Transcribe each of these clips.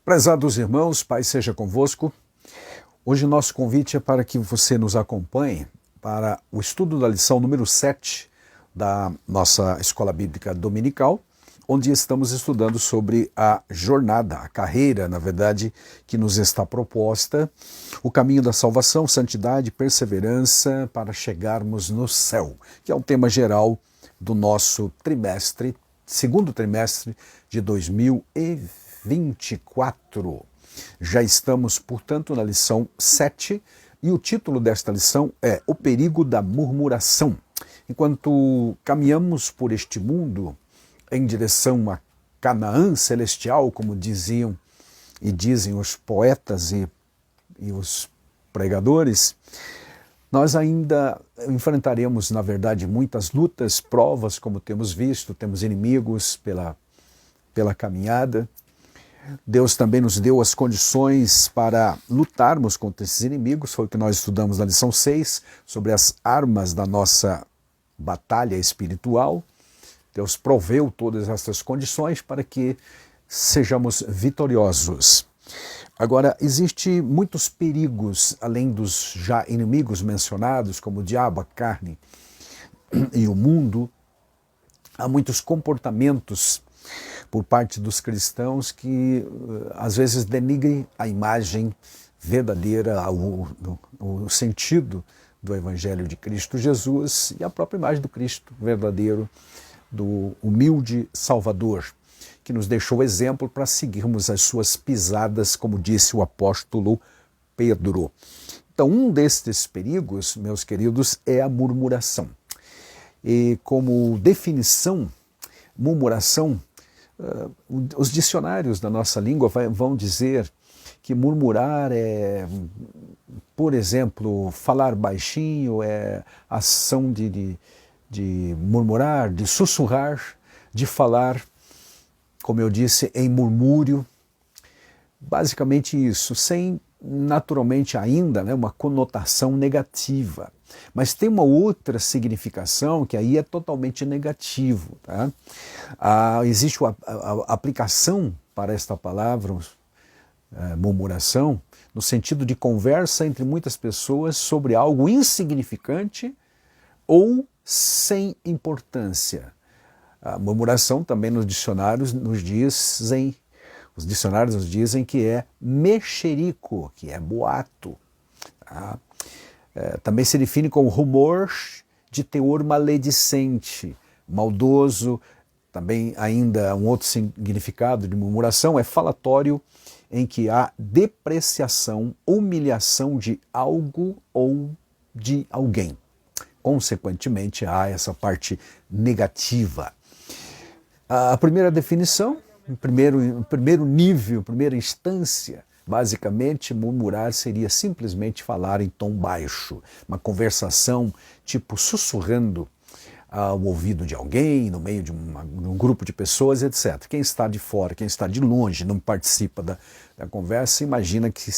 Prezados irmãos, Pai seja convosco. Hoje nosso convite é para que você nos acompanhe para o estudo da lição número 7 da nossa Escola Bíblica Dominical, onde estamos estudando sobre a jornada, a carreira, na verdade, que nos está proposta, o caminho da salvação, santidade, perseverança para chegarmos no céu, que é o tema geral do nosso trimestre, segundo trimestre de 2024. Já estamos, portanto, na lição 7 e o título desta lição é O Perigo da Murmuração. Enquanto caminhamos por este mundo em direção a Canaã celestial, como diziam e dizem os poetas e os pregadores, nós ainda enfrentaremos, na verdade, muitas lutas, provas, como temos visto, temos inimigos pela caminhada. Deus também nos deu as condições para lutarmos contra esses inimigos, foi o que nós estudamos na lição 6, sobre as armas da nossa batalha espiritual. Deus proveu todas essas condições para que sejamos vitoriosos. Agora, existem muitos perigos, além dos já inimigos mencionados, como o diabo, a carne e o mundo. Há muitos comportamentos por parte dos cristãos que às vezes denigrem a imagem verdadeira, o sentido do Evangelho de Cristo Jesus e a própria imagem do Cristo verdadeiro, do humilde Salvador, que nos deixou exemplo para seguirmos as suas pisadas, como disse o apóstolo Pedro. Então, um destes perigos, meus queridos, é a murmuração. E como definição, murmuração, os dicionários da nossa língua vão dizer que murmurar é, por exemplo, falar baixinho, é ação de murmurar, de sussurrar, de falar, como eu disse, em murmúrio. Basicamente isso, sem naturalmente ainda uma conotação negativa. Mas tem uma outra significação que aí é totalmente negativo. Tá? Existe a aplicação para esta palavra, murmuração, no sentido de conversa entre muitas pessoas sobre algo insignificante ou sem importância. A murmuração também nos dicionários nos dizem que é mexerico, que é boato. Tá? Também se define como rumor de teor maledicente, maldoso. Também ainda um outro significado de murmuração é falatório, em que há depreciação, humilhação de algo ou de alguém. Consequentemente, há essa parte negativa. A primeira definição, em primeiro nível, primeira instância, basicamente, murmurar seria simplesmente falar em tom baixo, uma conversação tipo sussurrando ao ouvido de alguém, no meio de um grupo de pessoas, etc. Quem está de fora, quem está de longe, não participa da conversa, imagina que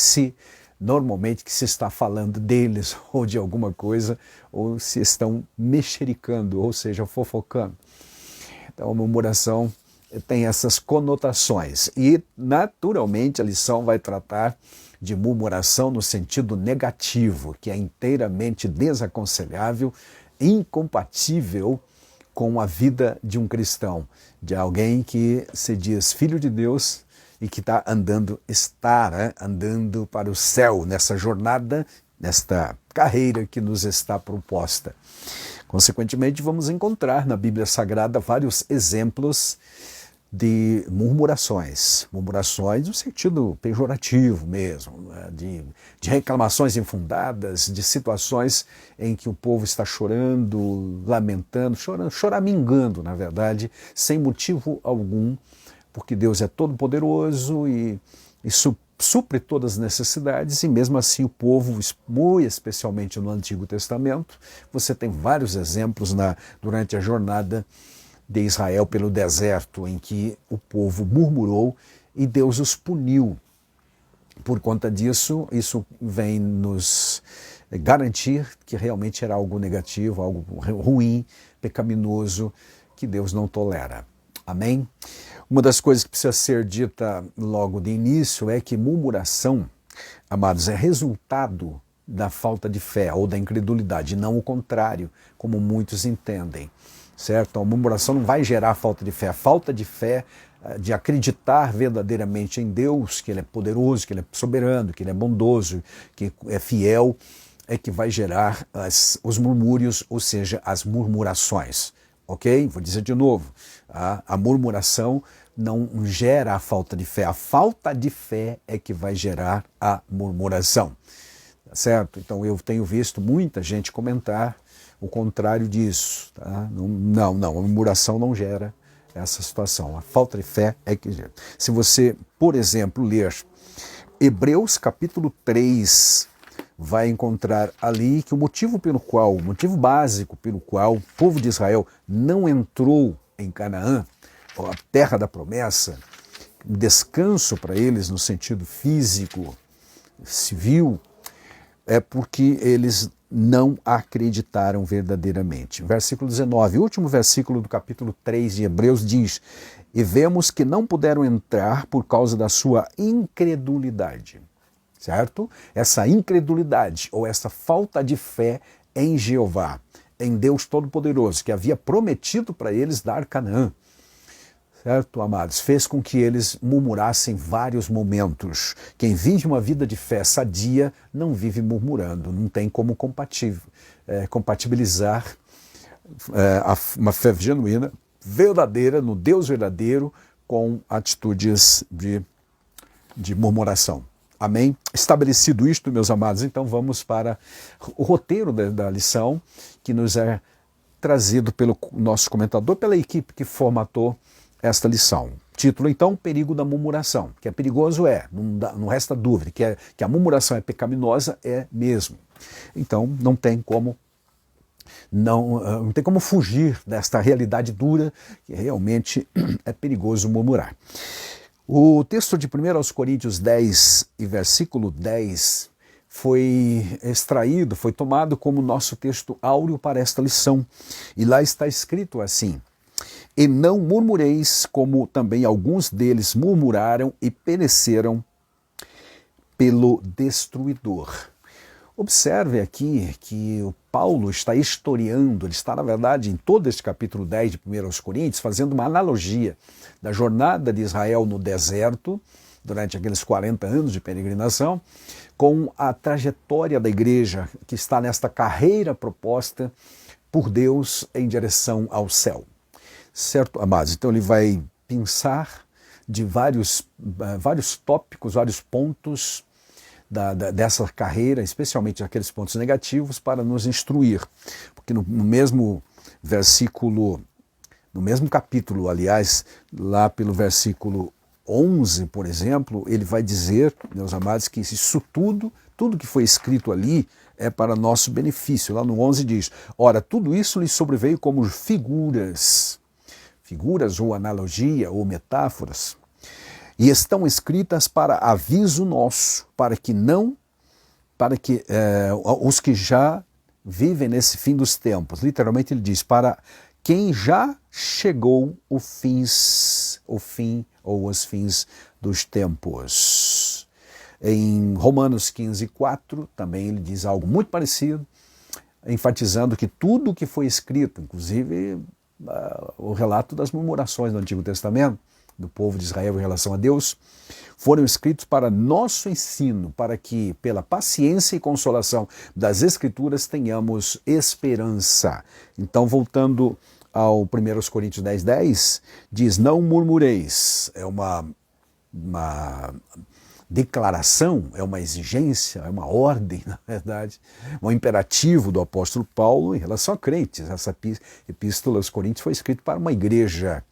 normalmente se está falando deles ou de alguma coisa, ou se estão mexericando, ou seja, fofocando. Então a murmuração tem essas conotações e naturalmente a lição vai tratar de murmuração no sentido negativo, que é inteiramente desaconselhável, incompatível com a vida de um cristão, de alguém que se diz filho de Deus e que está andando para o céu nessa jornada, nesta carreira que nos está proposta. Consequentemente, vamos encontrar na Bíblia Sagrada vários exemplos de murmurações no sentido pejorativo mesmo, de reclamações infundadas, de situações em que o povo está chorando, lamentando, choramingando, na verdade, sem motivo algum, porque Deus é todo-poderoso e supre todas as necessidades, e mesmo assim o povo, muito especialmente no Antigo Testamento, você tem vários exemplos durante a jornada de Israel pelo deserto, em que o povo murmurou e Deus os puniu. Por conta disso, isso vem nos garantir que realmente era algo negativo, algo ruim, pecaminoso, que Deus não tolera. Amém? Uma das coisas que precisa ser dita logo de início é que murmuração, amados, é resultado da falta de fé ou da incredulidade, não o contrário, como muitos entendem, certo? A murmuração não vai gerar falta de fé. A falta de fé, de acreditar verdadeiramente em Deus, que Ele é poderoso, que Ele é soberano, que Ele é bondoso, que é fiel, é que vai gerar os murmúrios, ou seja, as murmurações. Ok? Vou dizer de novo, a murmuração não gera a falta de fé. A falta de fé é que vai gerar a murmuração. Tá certo? Então eu tenho visto muita gente comentar o contrário disso. Tá? Não, a murmuração não gera essa situação. A falta de fé é que gera. Se você, por exemplo, ler Hebreus capítulo 3, vai encontrar ali que o motivo básico pelo qual o povo de Israel não entrou em Canaã, a terra da promessa, descanso para eles no sentido físico, civil, é porque eles não acreditaram verdadeiramente. Versículo 19, o último versículo do capítulo 3 de Hebreus diz: e vemos que não puderam entrar por causa da sua incredulidade. Certo? Essa incredulidade ou essa falta de fé em Jeová, em Deus Todo-Poderoso, que havia prometido para eles dar Canaã, certo, amados? Fez com que eles murmurassem vários momentos. Quem vive uma vida de fé sadia não vive murmurando, não tem como compatibilizar uma fé genuína, verdadeira, no Deus verdadeiro, com atitudes de murmuração. Amém? Estabelecido isto, meus amados, então vamos para o roteiro da lição que nos é trazido pelo nosso comentador, pela equipe que formatou esta lição. Título, então, Perigo da Murmuração. Que é perigoso não resta dúvida, que a murmuração é pecaminosa, é mesmo. Então, não tem como fugir desta realidade dura, que realmente é perigoso murmurar. O texto de 1 Coríntios 10 e versículo 10 foi tomado como nosso texto áureo para esta lição. E lá está escrito assim: e não murmureis, como também alguns deles murmuraram e pereceram pelo destruidor. Observe aqui que o Paulo está historiando, ele está, na verdade, em todo este capítulo 10 de 1 Coríntios, fazendo uma analogia da jornada de Israel no deserto, durante aqueles 40 anos de peregrinação, com a trajetória da igreja que está nesta carreira proposta por Deus em direção ao céu. Certo, amados? Então ele vai pensar de vários tópicos, vários pontos dessa carreira, especialmente aqueles pontos negativos, para nos instruir. Porque no mesmo capítulo, aliás, lá pelo versículo 11, por exemplo, ele vai dizer, meus amados, que isso tudo que foi escrito ali é para nosso benefício. Lá no 11 diz: ora, tudo isso lhe sobreveio como figuras ou analogia ou metáforas, e estão escritas para aviso nosso, para que os que já vivem nesse fim dos tempos, literalmente ele diz, para quem já chegou os fins dos tempos. Em Romanos 15:4 também ele diz algo muito parecido, enfatizando que tudo que foi escrito, inclusive o relato das murmurações do Antigo Testamento, do povo de Israel em relação a Deus, foram escritos para nosso ensino, para que, pela paciência e consolação das Escrituras, tenhamos esperança. Então, voltando ao 1 Coríntios 10:10, diz: não murmureis. É uma declaração, é uma exigência, é uma ordem, na verdade, um imperativo do apóstolo Paulo em relação a crentes. Essa epístola aos Coríntios foi escrita para uma igreja.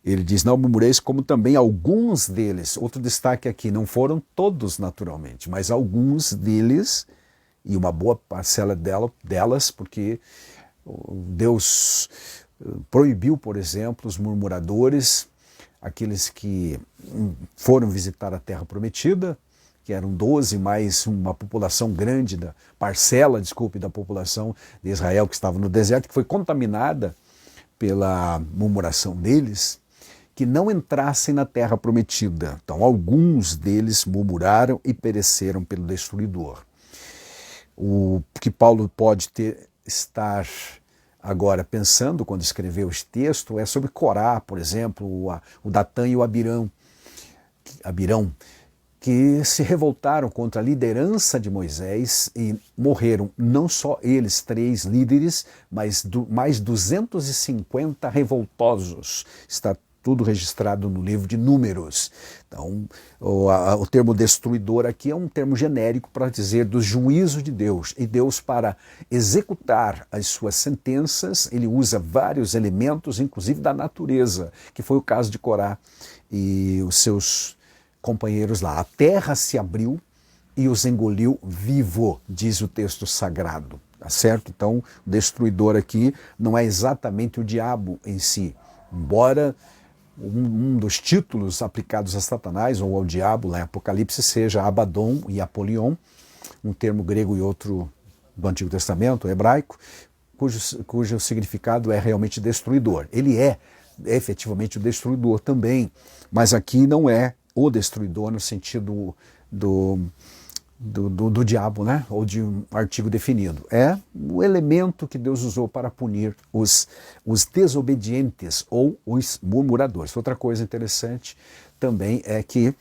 Ele diz: não murmureis, como também alguns deles. Outro destaque aqui, não foram todos naturalmente, mas alguns deles, e uma boa parcela delas, porque Deus proibiu, por exemplo, os murmuradores, aqueles que foram visitar a Terra Prometida, que eram 12, mais uma população grande, parcela da população de Israel que estava no deserto, que foi contaminada pela murmuração deles. que não entrassem na terra prometida. Então, alguns deles murmuraram e pereceram pelo destruidor. O que Paulo pode estar agora pensando quando escreveu esse texto é sobre Corá, por exemplo, o Datã e o Abirão, que se revoltaram contra a liderança de Moisés e morreram não só eles, 3 líderes, mas mais 250 revoltosos. Está tudo registrado no livro de Números. Então, o termo destruidor aqui é um termo genérico para dizer dos juízos de Deus. E Deus, para executar as suas sentenças, ele usa vários elementos, inclusive da natureza, que foi o caso de Corá e os seus companheiros lá. A terra se abriu e os engoliu vivo, diz o texto sagrado. Tá certo? Então, o destruidor aqui não é exatamente o diabo em si, embora um dos títulos aplicados a Satanás ou ao diabo lá em Apocalipse seja Abaddon e Apolion, um termo grego e outro do Antigo Testamento, hebraico, cujo significado é realmente destruidor. Ele é efetivamente o destruidor também, mas aqui não é o destruidor no sentido do diabo, né? Ou de um artigo definido. É o elemento que Deus usou para punir os desobedientes ou os murmuradores. Outra coisa interessante também é que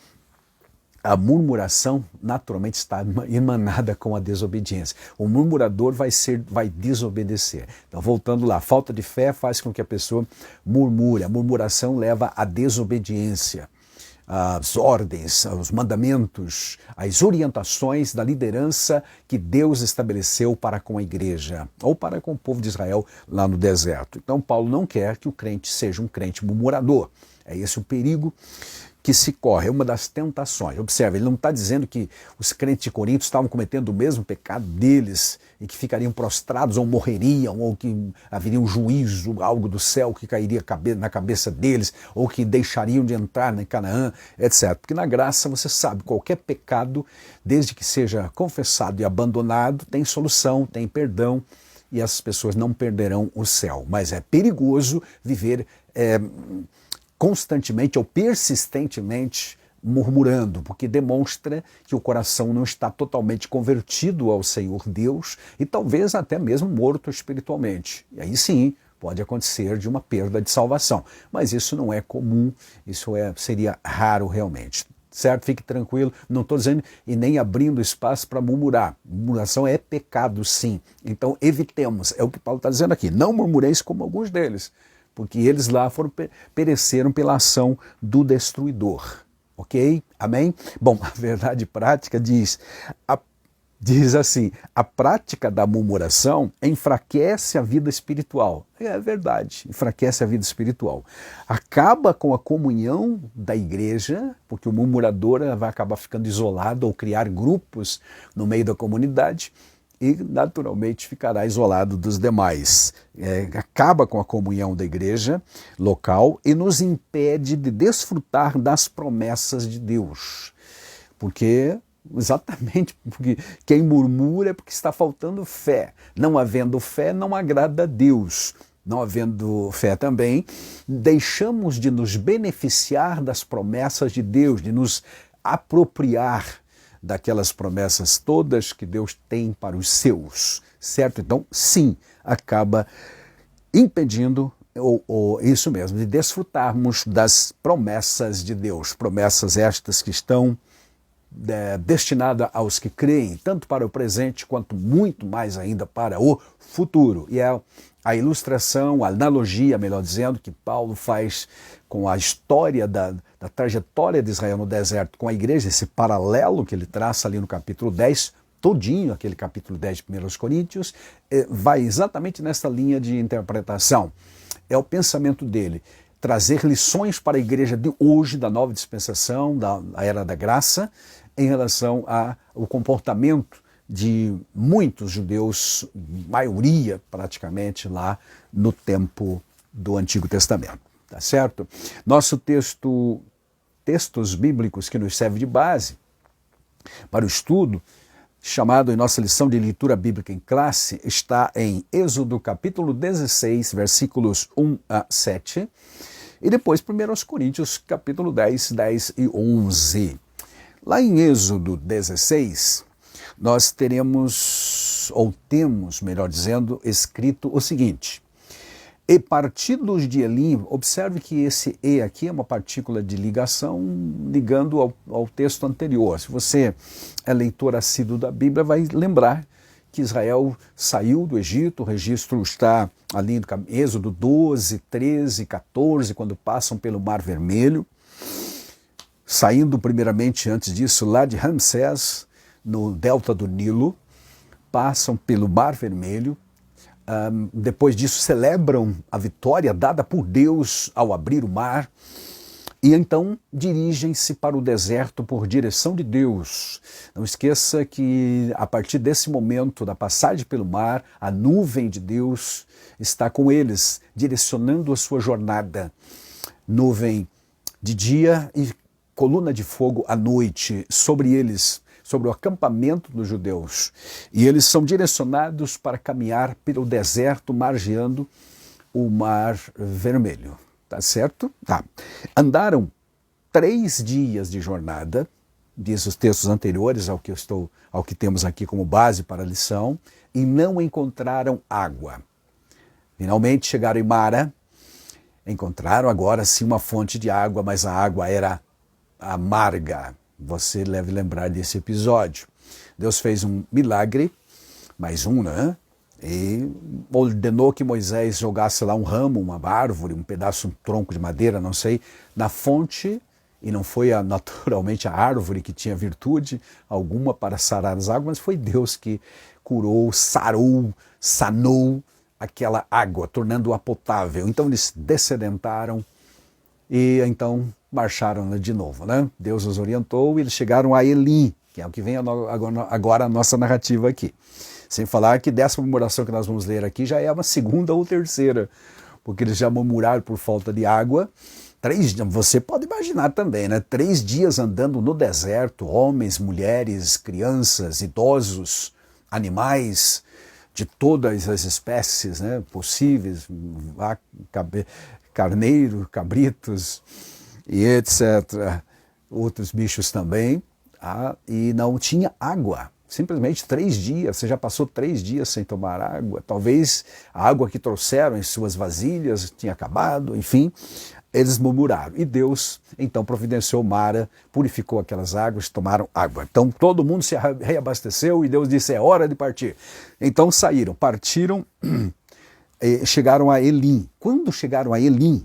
a murmuração naturalmente está emanada com a desobediência. O murmurador vai desobedecer. Então, voltando lá, a falta de fé faz com que a pessoa murmure. A murmuração leva à desobediência. As ordens, os mandamentos, as orientações da liderança que Deus estabeleceu para com a igreja, ou para com o povo de Israel lá no deserto. Então, Paulo não quer que o crente seja um crente murmurador. É esse o perigo que se corre, é uma das tentações. Observe, ele não está dizendo que os crentes de Corinto estavam cometendo o mesmo pecado deles e que ficariam prostrados ou morreriam, ou que haveria um juízo, algo do céu que cairia na cabeça deles, ou que deixariam de entrar em Canaã, etc. Porque na graça, você sabe, qualquer pecado, desde que seja confessado e abandonado, tem solução, tem perdão, e as pessoas não perderão o céu. Mas é perigoso viver constantemente ou persistentemente murmurando, porque demonstra que o coração não está totalmente convertido ao Senhor Deus e talvez até mesmo morto espiritualmente. E aí sim, pode acontecer de uma perda de salvação. Mas isso não é comum, isso seria raro realmente. Certo? Fique tranquilo, não estou dizendo e nem abrindo espaço para murmurar. Murmuração é pecado, sim. Então evitemos, é o que Paulo está dizendo aqui. Não murmureis como alguns deles, porque eles lá pereceram pela ação do destruidor. Ok? Amém? Bom, a verdade prática diz assim, a prática da murmuração enfraquece a vida espiritual. É verdade, enfraquece a vida espiritual. Acaba com a comunhão da igreja, porque o murmurador vai acabar ficando isolado ou criar grupos no meio da comunidade, e naturalmente ficará isolado dos demais. Acaba com a comunhão da igreja local e nos impede de desfrutar das promessas de Deus. Exatamente porque quem murmura é porque está faltando fé. Não havendo fé, não agrada a Deus. Não havendo fé também, deixamos de nos beneficiar das promessas de Deus, de nos apropriar daquelas promessas todas que Deus tem para os seus, certo? Então, sim, acaba impedindo, ou isso mesmo, de desfrutarmos das promessas de Deus, promessas estas que estão destinadas aos que creem, tanto para o presente quanto muito mais ainda para o futuro. E é a ilustração, a analogia, melhor dizendo, que Paulo faz com a história da trajetória de Israel no deserto com a igreja, esse paralelo que ele traça ali no capítulo 10, todinho, aquele capítulo 10 de 1 Coríntios, vai exatamente nessa linha de interpretação. É o pensamento dele, trazer lições para a igreja de hoje, da nova dispensação, da era da graça, em relação ao comportamento de muitos judeus, maioria praticamente lá no tempo do Antigo Testamento. Tá certo? Nosso textos bíblicos que nos serve de base para o estudo, chamado em nossa lição de leitura bíblica em classe, está em Êxodo capítulo 16, versículos 1 a 7, E depois 1 Coríntios, capítulo 10, 10 e 11. Lá em Êxodo 16, nós teremos, ou temos, melhor dizendo, escrito o seguinte: e partidos de Elim, observe que esse e aqui é uma partícula de ligação ligando ao texto anterior. Se você é leitor assíduo da Bíblia, vai lembrar que Israel saiu do Egito, o registro está ali no Êxodo 12, 13, 14, quando passam pelo Mar Vermelho, saindo primeiramente antes disso lá de Ramsés, no delta do Nilo, passam pelo Mar Vermelho, depois disso celebram a vitória dada por Deus ao abrir o mar, e então dirigem-se para o deserto por direção de Deus. Não esqueça que a partir desse momento da passagem pelo mar, a nuvem de Deus está com eles, direcionando a sua jornada. Nuvem de dia e coluna de fogo à noite sobre eles, sobre o acampamento dos judeus. E eles são direcionados para caminhar pelo deserto, margeando o Mar Vermelho. Tá certo? Tá. Andaram 3 dias de jornada, diz os textos anteriores ao que temos aqui como base para a lição, e não encontraram água. Finalmente chegaram em Mara, encontraram agora sim uma fonte de água, mas a água era amarga. Você deve lembrar desse episódio. Deus fez um milagre, mais um, né? E ordenou que Moisés jogasse lá um ramo, uma árvore, um pedaço, um tronco de madeira, não sei, na fonte, e não foi naturalmente a árvore que tinha virtude alguma para sarar as águas, mas foi Deus que curou, sarou, sanou aquela água, tornando-a potável. Então eles descedentaram e então marcharam de novo, né? Deus os orientou e eles chegaram a Elim, que é o que vem agora a nossa narrativa aqui. Sem falar que dessa murmuração que nós vamos ler aqui já é uma segunda ou terceira, porque eles já murmuraram por falta de água. 3 dias, você pode imaginar também, né? 3 dias andando no deserto, homens, mulheres, crianças, idosos, animais de todas as espécies, né, possíveis, carneiro, cabritos e etc. Outros bichos também, e não tinha água. Simplesmente 3 dias, você já passou 3 dias sem tomar água, talvez a água que trouxeram em suas vasilhas tinha acabado, enfim, eles murmuraram. E Deus então providenciou Mara, purificou aquelas águas, tomaram água. Então todo mundo se reabasteceu e Deus disse, é hora de partir. Então saíram, partiram, chegaram a Elim. Quando chegaram a Elim,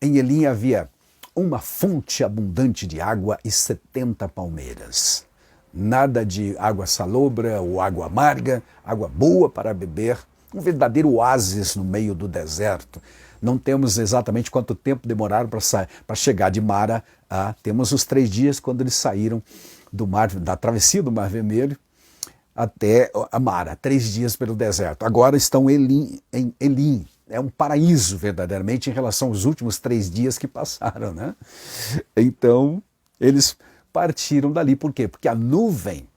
em Elim havia uma fonte abundante de água e 70 palmeiras. Nada de água salobra ou água amarga, água boa para beber, um verdadeiro oásis no meio do deserto. Não temos exatamente quanto tempo demoraram para chegar de Mara temos os 3 dias quando eles saíram da travessia do Mar Vermelho até a Mara, 3 dias pelo deserto. Agora estão em Elim. É um paraíso verdadeiramente em relação aos últimos 3 dias que passaram, né? Então, eles partiram dali. Por quê? Porque a nuvem,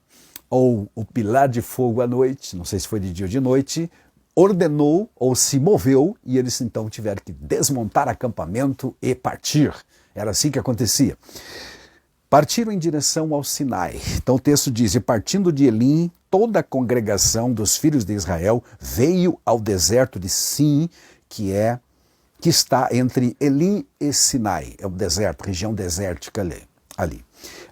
ou o pilar de fogo à noite, não sei se foi de dia ou de noite, ordenou ou se moveu e eles então tiveram que desmontar acampamento e partir. Era assim que acontecia. Partiram em direção ao Sinai. Então o texto diz, e partindo de Elim, toda a congregação dos filhos de Israel veio ao deserto de Sim, que está entre Elim e Sinai. É o deserto, região desértica ali.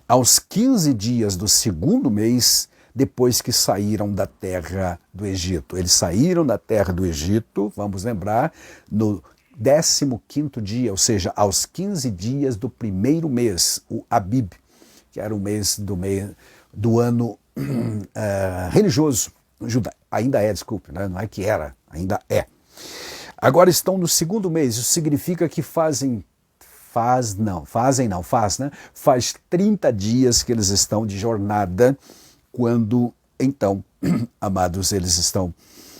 Aos 15 dias do 2º mês, depois que saíram da terra do Egito. Eles saíram da terra do Egito, vamos lembrar, no 15º dia, ou seja, aos 15 dias do 1º mês, o Abib, que era o mês do ano religioso. Ainda é, desculpe, né? Não é que era, ainda é. Agora estão no 2º mês, isso significa que faz 30 dias que eles estão de jornada, quando então, amados, eles estão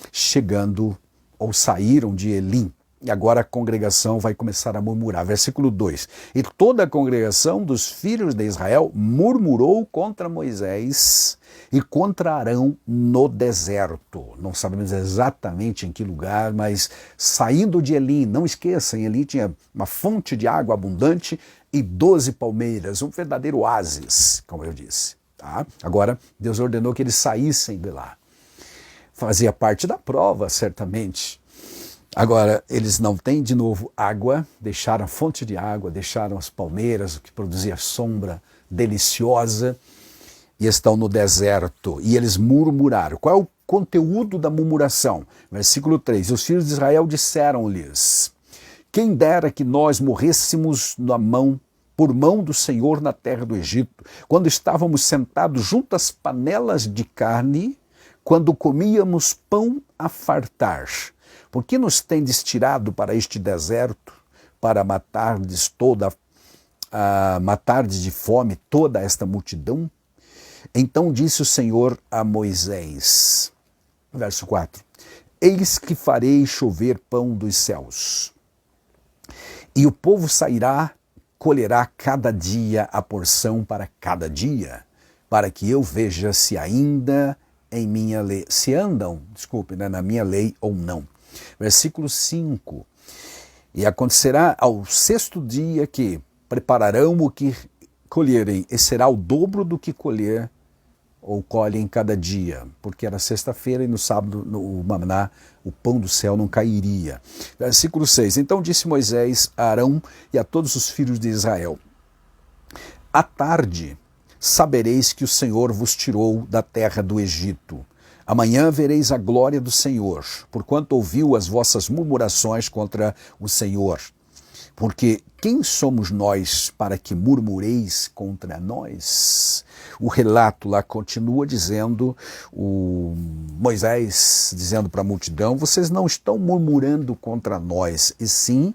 chegando ou saíram de Elim. e agora a congregação vai começar a murmurar. Versículo 2. E toda a congregação dos filhos de Israel murmurou contra Moisés e contra Arão no deserto. Não sabemos exatamente em que lugar, mas saindo de Elim, não esqueçam, em Elim tinha uma fonte de água abundante e 12 palmeiras, um verdadeiro oásis, como eu disse. Tá? Agora, Deus ordenou que eles saíssem de lá. Fazia parte da prova, certamente. Agora, eles não têm de novo água, deixaram a fonte de água, deixaram as palmeiras, o que produzia sombra deliciosa, e estão no deserto. E eles murmuraram. Qual é o conteúdo da murmuração? Versículo 3. Os filhos de Israel disseram-lhes: quem dera que nós morrêssemos por mão do Senhor na terra do Egito, quando estávamos sentados junto às panelas de carne, quando comíamos pão a fartar. Por que nos tendes tirado para este deserto, para matardes de fome toda esta multidão? Então disse o Senhor a Moisés, verso 4, eis que farei chover pão dos céus, e o povo sairá, colherá cada dia a porção para cada dia, para que eu veja se ainda em minha lei, se andam, na minha lei ou não. Versículo 5, e acontecerá ao sexto dia que prepararão o que colherem, e será o dobro do que colher ou colhem cada dia, porque era sexta-feira e no sábado o maná, o pão do céu não cairia. Versículo 6, então disse Moisés a Arão e a todos os filhos de Israel, à tarde sabereis que o Senhor vos tirou da terra do Egito. Amanhã vereis a glória do Senhor, porquanto ouviu as vossas murmurações contra o Senhor. Porque quem somos nós para que murmureis contra nós? O relato lá continua dizendo, Moisés dizendo para a multidão, vocês não estão murmurando contra nós, e sim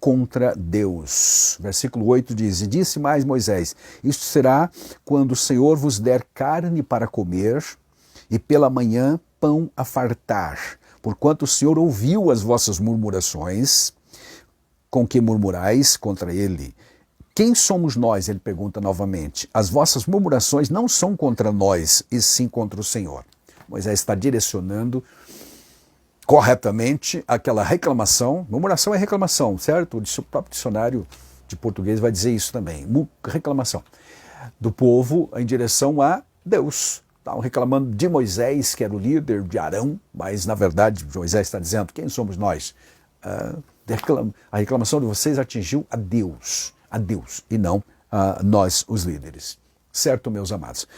contra Deus. Versículo 8 diz, e disse mais Moisés, isto será quando o Senhor vos der carne para comer, e pela manhã pão a fartar, porquanto o Senhor ouviu as vossas murmurações, com que murmurais contra ele. Quem somos nós? Ele pergunta novamente. As vossas murmurações não são contra nós, e sim contra o Senhor. Moisés está direcionando corretamente aquela reclamação. Murmuração é reclamação, certo? O próprio dicionário de português vai dizer isso também. Reclamação do povo em direção a Deus. Estavam reclamando de Moisés, que era o líder, de Arão, mas na verdade Moisés está dizendo, quem somos nós? A reclamação de vocês atingiu a Deus, e não a nós, os líderes. Certo, meus amados?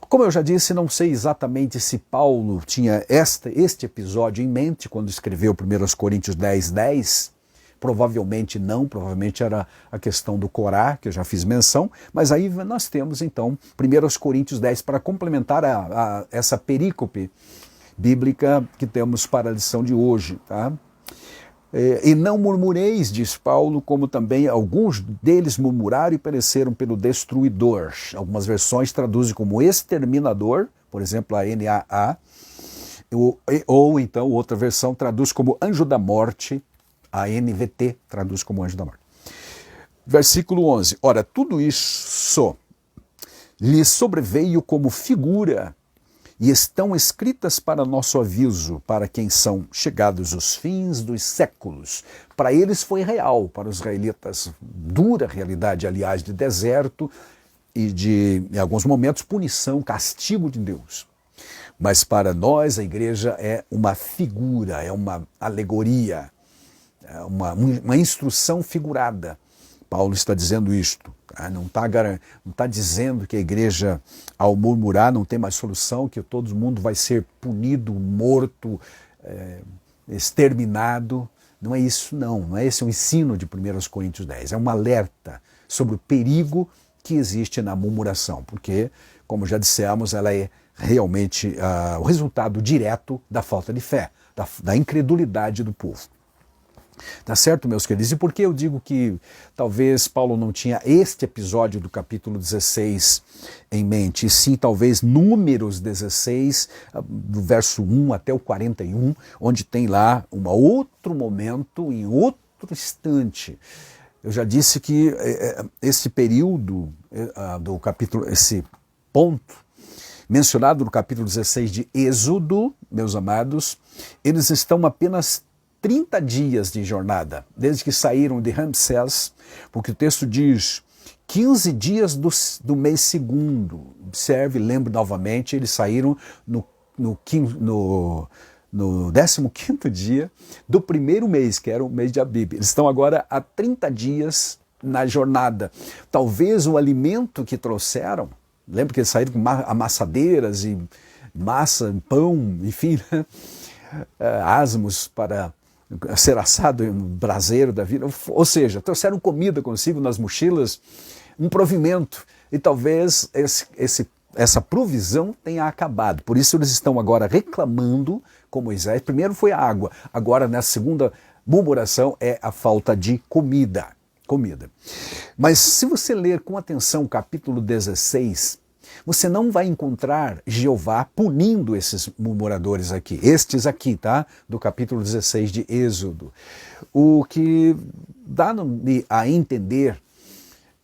Como eu já disse, não sei exatamente se Paulo tinha este episódio em mente quando escreveu 1 Coríntios 10:10. Provavelmente não, provavelmente era a questão do Corá, que eu já fiz menção, mas aí nós temos então 1 Coríntios 10 para complementar essa perícope bíblica que temos para a lição de hoje. Tá? E não murmureis, diz Paulo, como também alguns deles murmuraram e pereceram pelo destruidor. Algumas versões traduzem como exterminador, por exemplo a NAA, ou então outra versão traduz como anjo da morte, a NVT traduz como anjo da morte. Versículo 11. Ora, tudo isso lhe sobreveio como figura e estão escritas para nosso aviso, para quem são chegados os fins dos séculos. Para eles foi real, para os israelitas, dura realidade, aliás, de deserto e de, em alguns momentos, punição, castigo de Deus. Mas para nós, a igreja é uma figura, é uma alegoria, é uma instrução figurada. Paulo está dizendo isto. Não está dizendo que a igreja, ao murmurar, não tem mais solução, que todo mundo vai ser punido, morto, exterminado. Não é isso, não. Não é esse o ensino de 1 Coríntios 10. É um alerta sobre o perigo que existe na murmuração, porque, como já dissemos, ela é realmente o resultado direto da falta de fé, da incredulidade do povo. Tá certo, meus queridos? E por que eu digo que talvez Paulo não tinha este episódio do capítulo 16 em mente, e sim talvez Números 16, do verso 1 até o 41, onde tem lá um outro momento, em outro instante. Eu já disse que esse período do capítulo, esse ponto mencionado no capítulo 16 de Êxodo, meus amados, eles estão apenas 30 dias de jornada, desde que saíram de Ramsés, porque o texto diz 15 dias do mês segundo. Observe, lembre novamente, eles saíram no 15º dia do primeiro mês, que era o mês de Abib. Eles estão agora há 30 dias na jornada. Talvez o alimento que trouxeram, lembra que eles saíram com amassadeiras e massa, pão, enfim, né? Asmos para ser assado no braseiro da vida, ou seja, trouxeram comida consigo nas mochilas, um provimento, e talvez essa provisão tenha acabado. Por isso eles estão agora reclamando com Moisés. Primeiro foi a água, agora na segunda murmuração é a falta de comida. Mas se você ler com atenção o capítulo 16, você não vai encontrar Jeová punindo esses murmuradores aqui, estes aqui, tá? Do capítulo 16 de Êxodo. O que dá a entender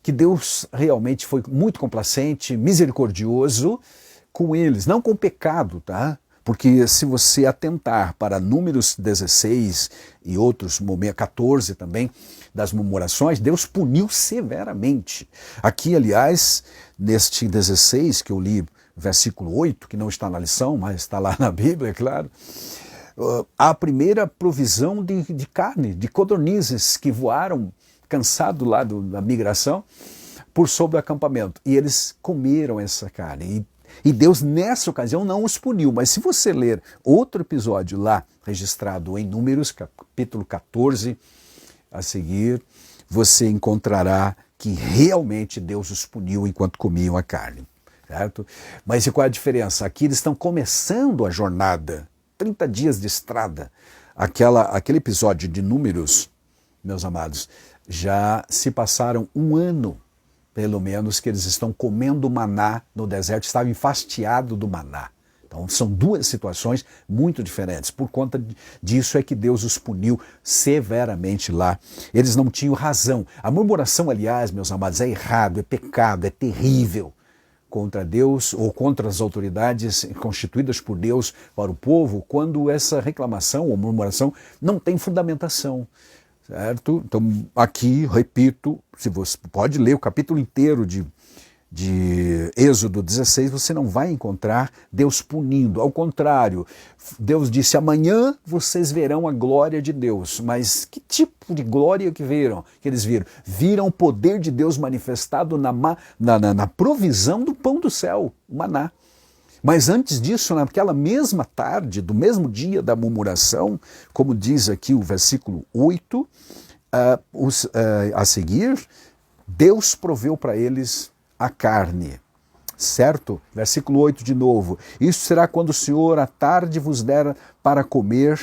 que Deus realmente foi muito complacente, misericordioso com eles, não com o pecado, tá? Porque se você atentar para Números 16 e outros, 14 também, das murmurações, Deus puniu severamente. Aqui, aliás, neste 16 que eu li, versículo 8, que não está na lição, mas está lá na Bíblia, é claro, a primeira provisão de carne, de codornizes que voaram cansado lá da migração por sobre o acampamento. E eles comeram essa carne. E Deus, nessa ocasião, não os puniu. Mas se você ler outro episódio lá, registrado em Números, capítulo 14, a seguir, você encontrará que realmente Deus os puniu enquanto comiam a carne. Certo? Mas e qual é a diferença? Aqui eles estão começando a jornada, 30 dias de estrada. Aquele episódio de Números, meus amados, já se passaram um ano, pelo menos, que eles estão comendo maná no deserto, estavam enfastiados do maná. Então são duas situações muito diferentes. Por conta disso é que Deus os puniu severamente lá. Eles não tinham razão. A murmuração, aliás, meus amados, é errado, é pecado, é terrível contra Deus ou contra as autoridades constituídas por Deus para o povo, quando essa reclamação ou murmuração não tem fundamentação. Certo? Então, aqui, repito, se você pode ler o capítulo inteiro de Êxodo 16, você não vai encontrar Deus punindo. Ao contrário, Deus disse, amanhã vocês verão a glória de Deus. Mas que tipo de glória que eles viram? Viram o poder de Deus manifestado na provisão do pão do céu, o maná. Mas antes disso, naquela mesma tarde, do mesmo dia da murmuração, como diz aqui o versículo 8, a seguir, Deus proveu para eles a carne, certo? Versículo 8 de novo. Isso será quando o Senhor à tarde vos der para comer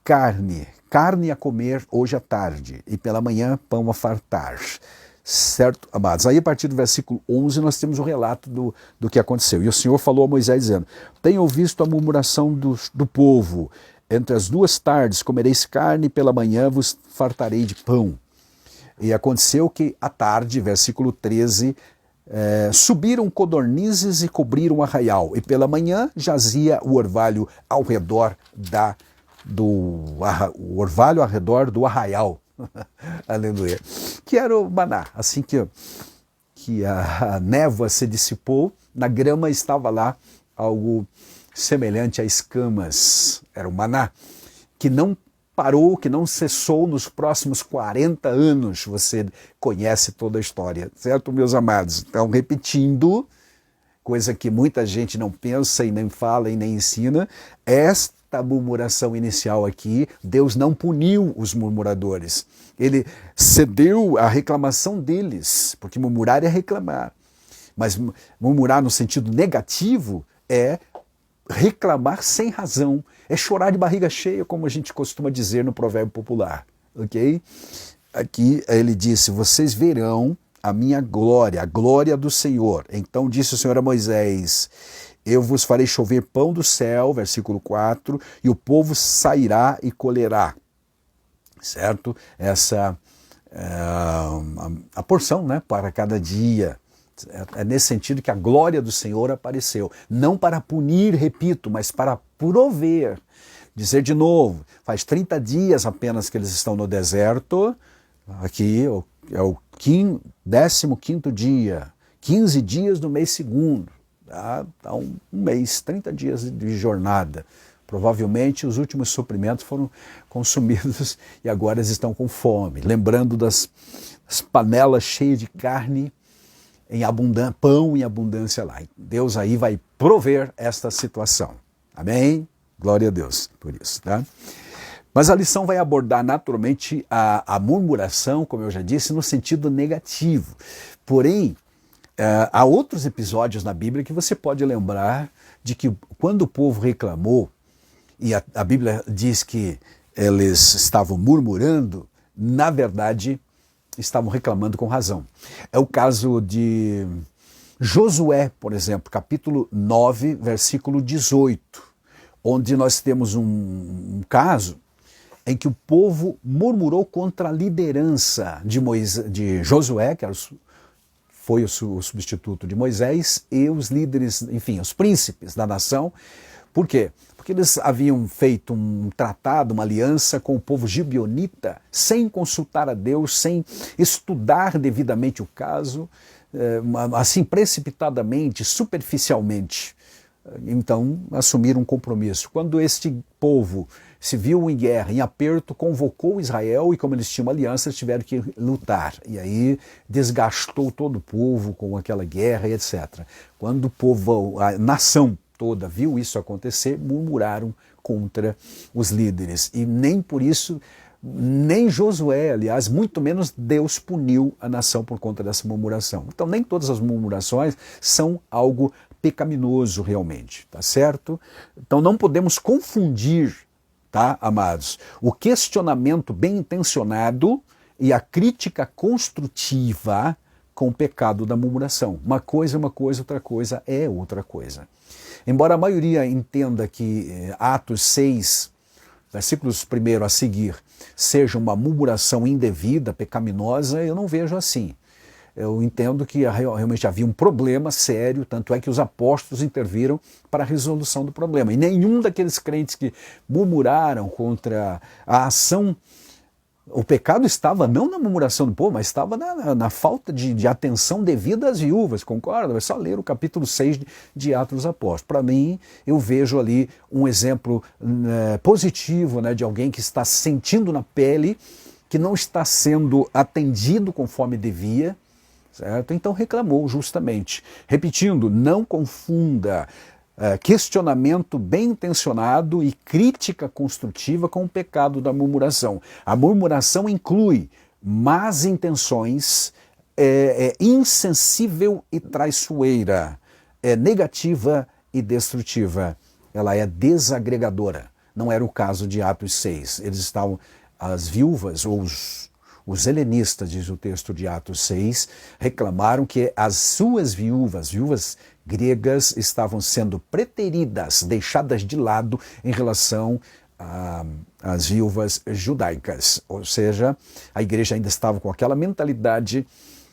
carne a comer hoje à tarde, e pela manhã pão a fartar. Certo, amados? Aí a partir do versículo 11 nós temos o relato do que aconteceu. E o Senhor falou a Moisés dizendo, tenho visto a murmuração do povo, entre as duas tardes comereis carne e pela manhã vos fartarei de pão. E aconteceu que à tarde, versículo 13, subiram codornizes e cobriram o arraial, e pela manhã jazia o orvalho ao redor o orvalho ao redor do arraial. Aleluia. Que era o maná. Assim que a névoa se dissipou, na grama estava lá algo semelhante a escamas. Era o maná, que não parou, que não cessou nos próximos 40 anos. Você conhece toda a história, certo, meus amados? Então, repetindo, coisa que muita gente não pensa e nem fala e nem ensina, esta murmuração inicial aqui, Deus não puniu os murmuradores. Ele cedeu à reclamação deles, porque murmurar é reclamar. Mas murmurar no sentido negativo é reclamar sem razão, é chorar de barriga cheia, como a gente costuma dizer no provérbio popular. ok? Aqui ele disse, vocês verão a minha glória, a glória do Senhor. Então disse o Senhor a Moisés, eu vos farei chover pão do céu, versículo 4, e o povo sairá e colherá. Certo? Essa é a porção, né, para cada dia. É nesse sentido que a glória do Senhor apareceu. Não para punir, repito, mas para prover. Dizer de novo, faz 30 dias apenas que eles estão no deserto. Aqui é o 15º dia, 15 dias do mês segundo. Tá um mês, 30 dias de jornada. Provavelmente os últimos suprimentos foram consumidos e agora eles estão com fome. Lembrando das panelas cheias de carne, pão em abundância lá. Deus aí vai prover esta situação. Amém? Glória a Deus por isso, tá? Mas a lição vai abordar naturalmente a murmuração, como eu já disse, no sentido negativo. Porém, há outros episódios na Bíblia que você pode lembrar de que quando o povo reclamou, e a Bíblia diz que eles estavam murmurando, na verdade, estavam reclamando com razão. É o caso de Josué, por exemplo, capítulo 9, versículo 18, onde nós temos um caso em que o povo murmurou contra a liderança de Josué, que foi o substituto de Moisés, e os líderes, enfim, os príncipes da nação. Por quê? Porque eles haviam feito um tratado, uma aliança com o povo gibeonita, sem consultar a Deus, sem estudar devidamente o caso, assim precipitadamente, superficialmente. Então, assumiram um compromisso. Quando este povo se viu em guerra, em aperto, convocou Israel e como eles tinham uma aliança, eles tiveram que lutar. E aí desgastou todo o povo com aquela guerra e etc. Quando o povo, a nação toda viu isso acontecer, murmuraram contra os líderes. E nem por isso, nem Josué, aliás, muito menos Deus puniu a nação por conta dessa murmuração. Então nem todas as murmurações são algo pecaminoso realmente, tá certo? Então não podemos confundir, tá, amados, o questionamento bem intencionado e a crítica construtiva com o pecado da murmuração. Uma coisa é uma coisa, outra coisa é outra coisa. Embora a maioria entenda que Atos 6, versículos 1 a seguir, seja uma murmuração indevida, pecaminosa, eu não vejo assim. Eu entendo que realmente havia um problema sério, tanto é que os apóstolos interviram para a resolução do problema. E nenhum daqueles crentes que murmuraram contra a ação, o pecado estava não na murmuração do povo, mas estava na falta de atenção devida às viúvas, concorda? É só ler o capítulo 6 de Atos dos Apóstolos. Para mim, eu vejo ali um exemplo positivo, né, de alguém que está sentindo na pele, que não está sendo atendido conforme devia, certo? Então reclamou justamente. Repetindo, não confunda questionamento bem intencionado e crítica construtiva com o pecado da murmuração. A murmuração inclui más intenções, é insensível e traiçoeira, é negativa e destrutiva. Ela é desagregadora. Não era o caso de Atos 6. Eles estavam, as viúvas ou os helenistas, diz o texto de Atos 6, reclamaram que as suas viúvas gregas estavam sendo preteridas, deixadas de lado em relação às viúvas judaicas. Ou seja, a igreja ainda estava com aquela mentalidade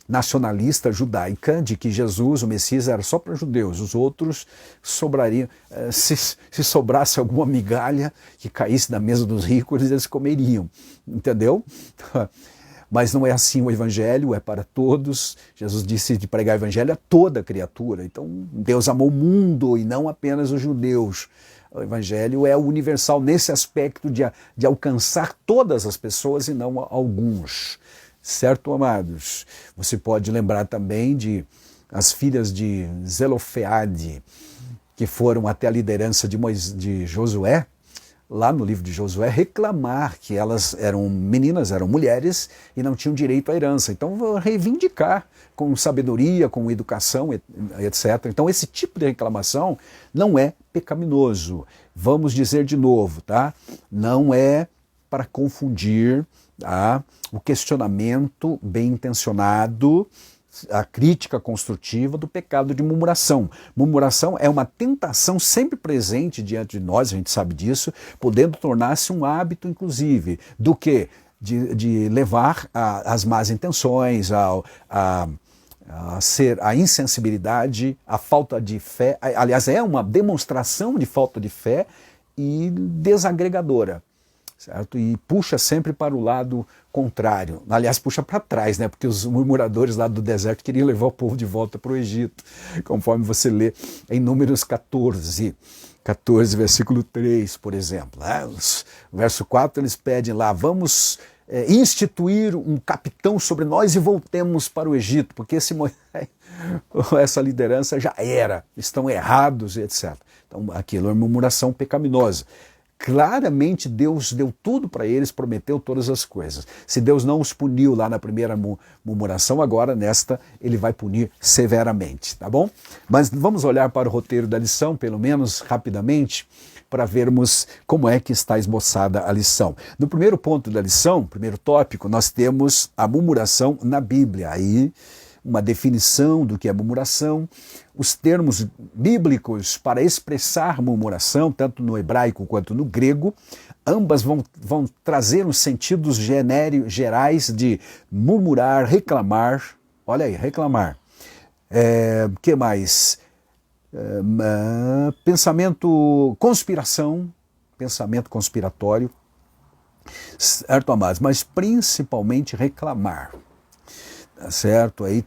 nacionalista judaica de que Jesus, o Messias, era só para judeus, os outros sobrariam, se sobrasse alguma migalha que caísse da mesa dos ricos, eles comeriam, entendeu? Mas não é assim o evangelho, é para todos. Jesus disse de pregar o evangelho a toda criatura. Então Deus amou o mundo e não apenas os judeus. O evangelho é universal nesse aspecto de alcançar todas as pessoas e não alguns. Certo, amados? Você pode lembrar também de as filhas de Zelofeade, que foram até a liderança de Josué, lá no livro de Josué, reclamar que elas eram meninas, eram mulheres e não tinham direito à herança. Então, vou reivindicar com sabedoria, com educação, etc. Então, esse tipo de reclamação não é pecaminoso. Vamos dizer de novo, tá? Não é para confundir, o questionamento bem intencionado, a crítica construtiva do pecado de murmuração. Murmuração é uma tentação sempre presente diante de nós, a gente sabe disso, podendo tornar-se um hábito, inclusive, do que? De levar às más intenções, a insensibilidade, a falta de fé. Aliás, é uma demonstração de falta de fé e desagregadora, certo? E puxa sempre para o lado contrário. Aliás, puxa para trás, né? Porque os murmuradores lá do deserto queriam levar o povo de volta para o Egito, conforme você lê em Números 14, versículo 3, por exemplo. Né? No verso 4 eles pedem lá, vamos instituir um capitão sobre nós e voltemos para o Egito, porque essa liderança já era, estão errados, etc. Então aquilo é uma murmuração pecaminosa. Claramente Deus deu tudo para eles, prometeu todas as coisas. Se Deus não os puniu lá na primeira murmuração, agora nesta ele vai punir severamente, tá bom? Mas vamos olhar para o roteiro da lição, pelo menos rapidamente, para vermos como é que está esboçada a lição. No primeiro ponto da lição, primeiro tópico, nós temos a murmuração na Bíblia. Aí uma definição do que é murmuração, os termos bíblicos para expressar murmuração, tanto no hebraico quanto no grego, ambas vão trazer uns sentidos gerais de murmurar, reclamar. Olha aí, reclamar. Que mais? Pensamento conspiração, pensamento conspiratório, certo, amados? Mas principalmente reclamar. Certo? Aí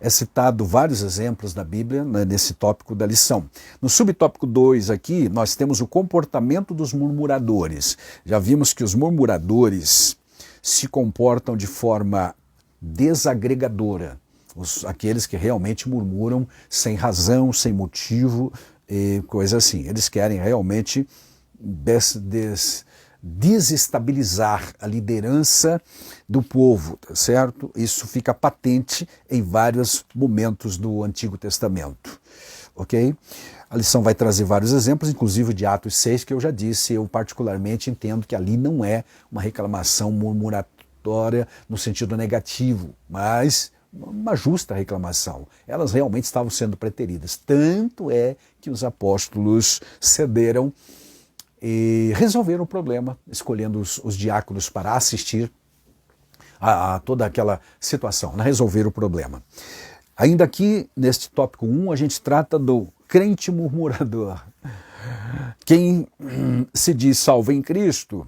é citado vários exemplos da Bíblia, né, nesse tópico da lição. No subtópico 2 aqui, nós temos o comportamento dos murmuradores. Já vimos que os murmuradores se comportam de forma desagregadora. Aqueles que realmente murmuram sem razão, sem motivo, coisa assim. Eles querem realmente desestabilizar a liderança do povo, tá certo? Isso fica patente em vários momentos do Antigo Testamento, ok? A lição vai trazer vários exemplos, inclusive de Atos 6, que eu já disse, eu particularmente entendo que ali não é uma reclamação murmuratória no sentido negativo, mas uma justa reclamação. Elas realmente estavam sendo preteridas. Tanto é que os apóstolos cederam e resolveram o problema, escolhendo os diáconos para assistir a toda aquela situação, resolver o problema. Ainda aqui, neste tópico 1, a gente trata do crente murmurador. Quem se diz salvo em Cristo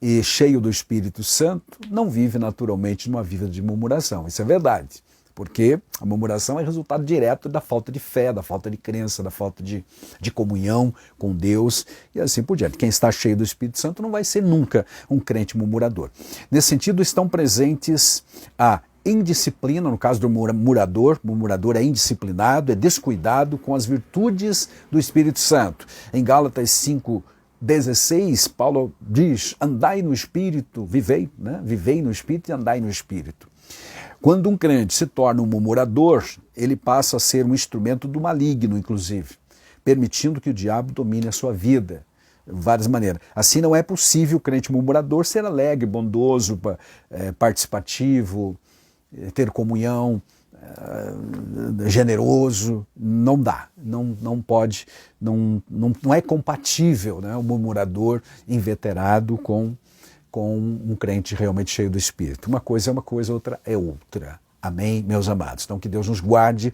e cheio do Espírito Santo não vive naturalmente numa vida de murmuração. Isso é verdade. Porque a murmuração é resultado direto da falta de fé, da falta de crença, da falta de comunhão com Deus e assim por diante. Quem está cheio do Espírito Santo não vai ser nunca um crente murmurador. Nesse sentido, estão presentes a indisciplina, no caso do murmurador é indisciplinado, é descuidado com as virtudes do Espírito Santo. Em Gálatas 5:16, Paulo diz, andai no Espírito, vivei no Espírito e andai no Espírito. Quando um crente se torna um murmurador, ele passa a ser um instrumento do maligno, inclusive, permitindo que o diabo domine a sua vida, de várias maneiras. Assim não é possível o crente murmurador ser alegre, bondoso, participativo, ter comunhão, generoso. Não dá, não pode, não é compatível, né, o murmurador inveterado com um crente realmente cheio do Espírito. Uma coisa é uma coisa, outra é outra. Amém, meus amados? Então que Deus nos guarde,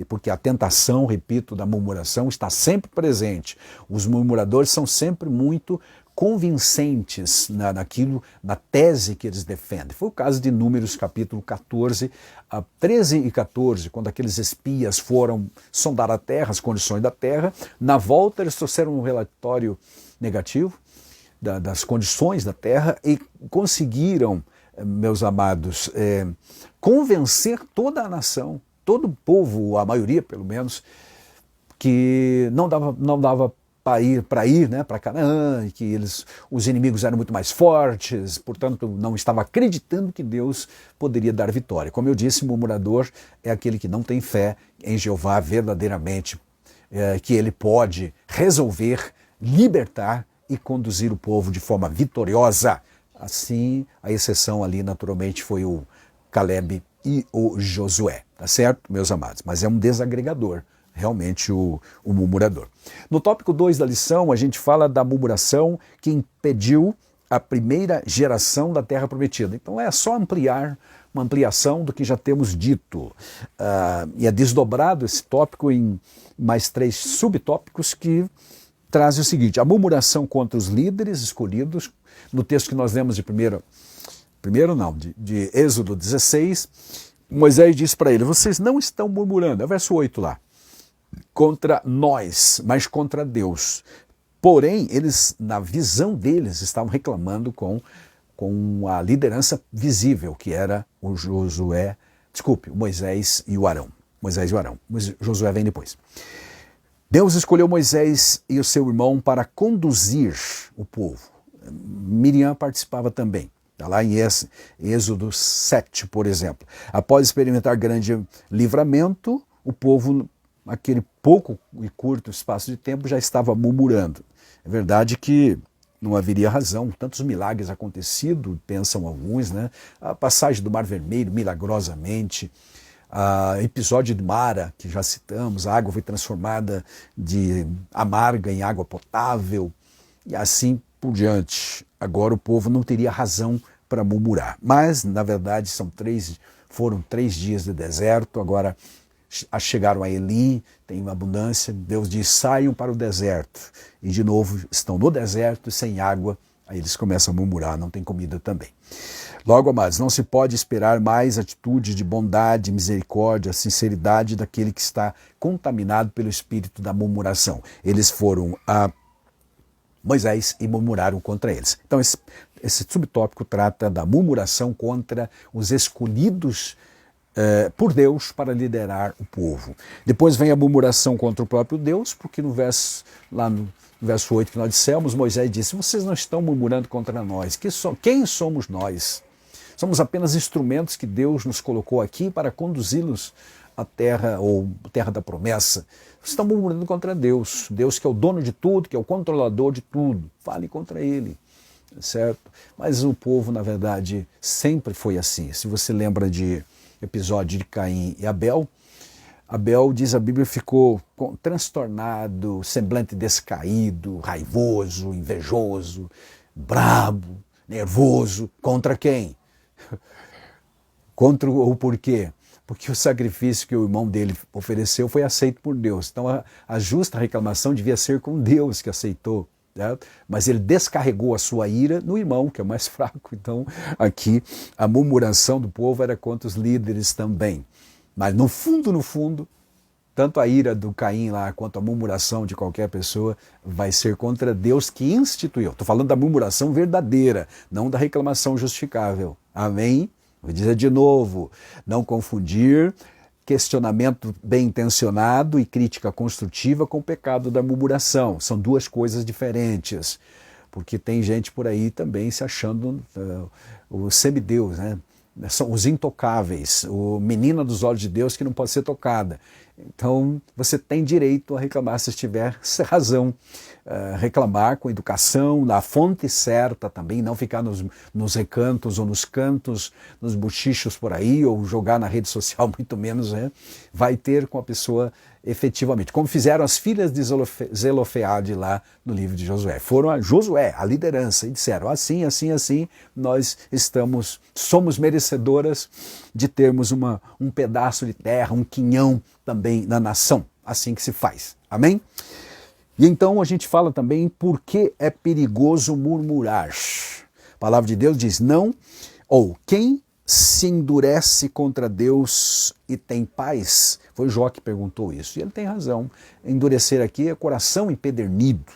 porque a tentação, repito, da murmuração está sempre presente. Os murmuradores são sempre muito convincentes na tese que eles defendem. Foi o caso de Números capítulo 14, 13 e 14, quando aqueles espias foram sondar a terra, as condições da terra. Na volta eles trouxeram um relatório negativo das condições da terra e conseguiram, meus amados, convencer toda a nação, todo o povo, a maioria pelo menos, que não dava para ir para Canaã, e que os inimigos eram muito mais fortes, portanto não estava acreditando que Deus poderia dar vitória. Como eu disse, murmurador é aquele que não tem fé em Jeová verdadeiramente, que ele pode resolver, libertar e conduzir o povo de forma vitoriosa. Assim, a exceção ali, naturalmente, foi o Caleb e o Josué, tá certo, meus amados? Mas é um desagregador, realmente, o murmurador. No tópico 2 da lição, a gente fala da murmuração que impediu a primeira geração da Terra Prometida. Então é só uma ampliação do que já temos dito. E é desdobrado esse tópico em mais 3 subtópicos que trazem o seguinte: a murmuração contra os líderes escolhidos, no texto que nós lemos de Êxodo 16, Moisés diz para ele: vocês não estão murmurando, é o verso 8 lá, contra nós, mas contra Deus. Porém, eles, na visão deles, estavam reclamando com a liderança visível, que era o Moisés e o Arão. Josué vem depois. Deus escolheu Moisés e o seu irmão para conduzir o povo. Miriam participava também. Está lá em Êxodo 7, por exemplo. Após experimentar grande livramento, o povo, naquele pouco e curto espaço de tempo, já estava murmurando. É verdade que não haveria razão, tantos milagres acontecidos, pensam alguns, né? A passagem do Mar Vermelho, milagrosamente, episódio de Mara, que já citamos, a água foi transformada de amarga em água potável, e assim por diante. Agora o povo não teria razão para murmurar. Mas, na verdade, foram 3 dias de deserto, agora chegaram a Eli, tem uma abundância, Deus diz: saiam para o deserto. E de novo estão no deserto, sem água, aí eles começam a murmurar, não tem comida também. Logo, amados, não se pode esperar mais atitude de bondade, misericórdia, sinceridade daquele que está contaminado pelo espírito da murmuração. Eles foram a Moisés e murmuraram contra eles. Então esse subtópico trata da murmuração contra os escolhidos por Deus para liderar o povo. Depois vem a murmuração contra o próprio Deus, porque no verso 8 que nós dissemos, Moisés disse: vocês não estão murmurando contra nós. Quem somos nós? Somos apenas instrumentos que Deus nos colocou aqui para conduzi-los à terra, ou terra da promessa. Vocês estão murmurando contra Deus, Deus que é o dono de tudo, que é o controlador de tudo. Fale contra Ele, certo? Mas o povo, na verdade, sempre foi assim. Se você lembra de episódio de Caim e Abel, diz a Bíblia, ficou transtornado, semblante descaído, raivoso, invejoso, brabo, nervoso. Contra quem? Contra o porquê? Porque o sacrifício que o irmão dele ofereceu foi aceito por Deus. Então a justa reclamação devia ser com Deus, que aceitou. Certo? Mas ele descarregou a sua ira no irmão, que é o mais fraco. Então aqui a murmuração do povo era contra os líderes também. Mas no fundo, tanto a ira do Caim lá, quanto a murmuração de qualquer pessoa vai ser contra Deus que instituiu. Estou falando da murmuração verdadeira, não da reclamação justificável. Amém? Vou dizer de novo, não confundir questionamento bem intencionado e crítica construtiva com o pecado da murmuração. São 2 coisas diferentes, porque tem gente por aí também se achando o semideus, né? São os intocáveis, o menina dos olhos de Deus que não pode ser tocada. Então você tem direito a reclamar se tiver razão. Reclamar com educação, na fonte certa também, não ficar nos recantos ou nos cantos, nos bochichos por aí, ou jogar na rede social, muito menos, né? Vai ter com a pessoa efetivamente, como fizeram as filhas de Zelofeade lá no livro de Josué. Foram a Josué, a liderança, e disseram: assim, nós somos merecedoras de termos um pedaço de terra, um quinhão também na nação. Assim que se faz. Amém? E então a gente fala também por que é perigoso murmurar. A palavra de Deus diz: não, ou quem se endurece contra Deus e tem paz? Foi Jó que perguntou isso, e ele tem razão. Endurecer aqui é coração empedernido.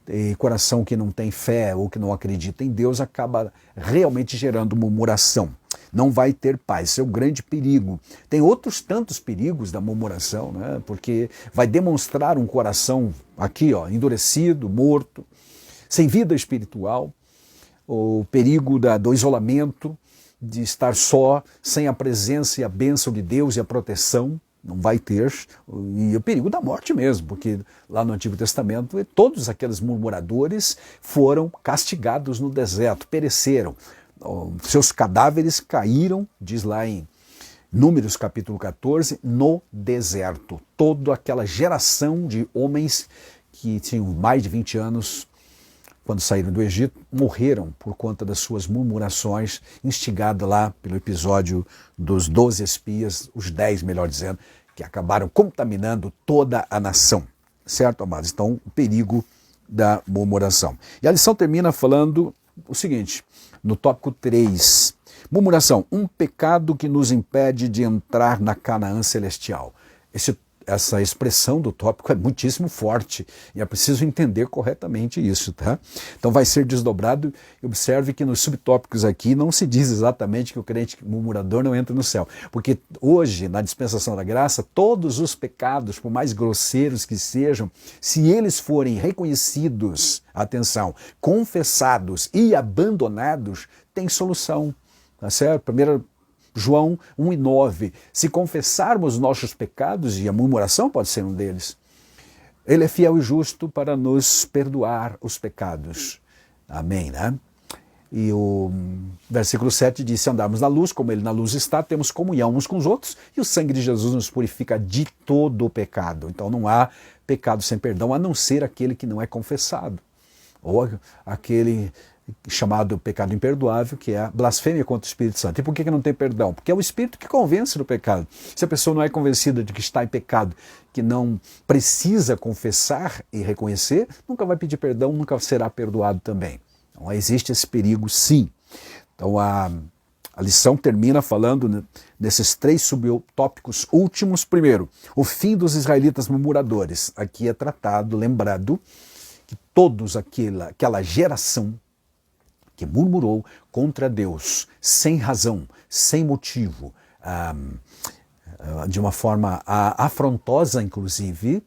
E coração que não tem fé ou que não acredita em Deus acaba realmente gerando murmuração. Não vai ter paz, isso é o grande perigo. Tem outros tantos perigos da murmuração, né? Porque vai demonstrar um coração aqui, endurecido, morto, sem vida espiritual, o perigo do isolamento, de estar só, sem a presença e a bênção de Deus e a proteção. não vai ter, e o perigo da morte mesmo, porque lá no Antigo Testamento todos aqueles murmuradores foram castigados no deserto, pereceram, seus cadáveres caíram, diz lá em Números capítulo 14, no deserto. Toda aquela geração de homens que tinham mais de 20 anos, quando saíram do Egito, morreram por conta das suas murmurações, instigada lá pelo episódio dos 12 espias, os 10, melhor dizendo, que acabaram contaminando toda a nação. Certo, amados? Então, o perigo da murmuração. E a lição termina falando o seguinte, no tópico 3, murmuração, um pecado que nos impede de entrar na Canaã celestial. Essa expressão do tópico é muitíssimo forte e é preciso entender corretamente isso, tá? Então vai ser desdobrado e observe que nos subtópicos aqui não se diz exatamente que o crente murmurador não entra no céu, porque hoje, na dispensação da graça, todos os pecados, por mais grosseiros que sejam, se eles forem reconhecidos, atenção, confessados e abandonados, tem solução, tá certo? João 1:9, se confessarmos nossos pecados, e a murmuração pode ser um deles, ele é fiel e justo para nos perdoar os pecados. Amém, né? E o versículo 7 diz, se andarmos na luz, como ele na luz está, temos comunhão uns com os outros, e o sangue de Jesus nos purifica de todo o pecado. Então não há pecado sem perdão, a não ser aquele que não é confessado, ou aquele chamado pecado imperdoável, que é a blasfêmia contra o Espírito Santo. E por que não tem perdão? Porque é o Espírito que convence do pecado. Se a pessoa não é convencida de que está em pecado, que não precisa confessar e reconhecer, nunca vai pedir perdão, nunca será perdoado também. Então existe esse perigo, sim. Então a lição termina falando nesses 3 subtópicos últimos. Primeiro, o fim dos israelitas murmuradores. Aqui é tratado, lembrado, que todos aquela geração que murmurou contra Deus, sem razão, sem motivo, de uma forma afrontosa, inclusive,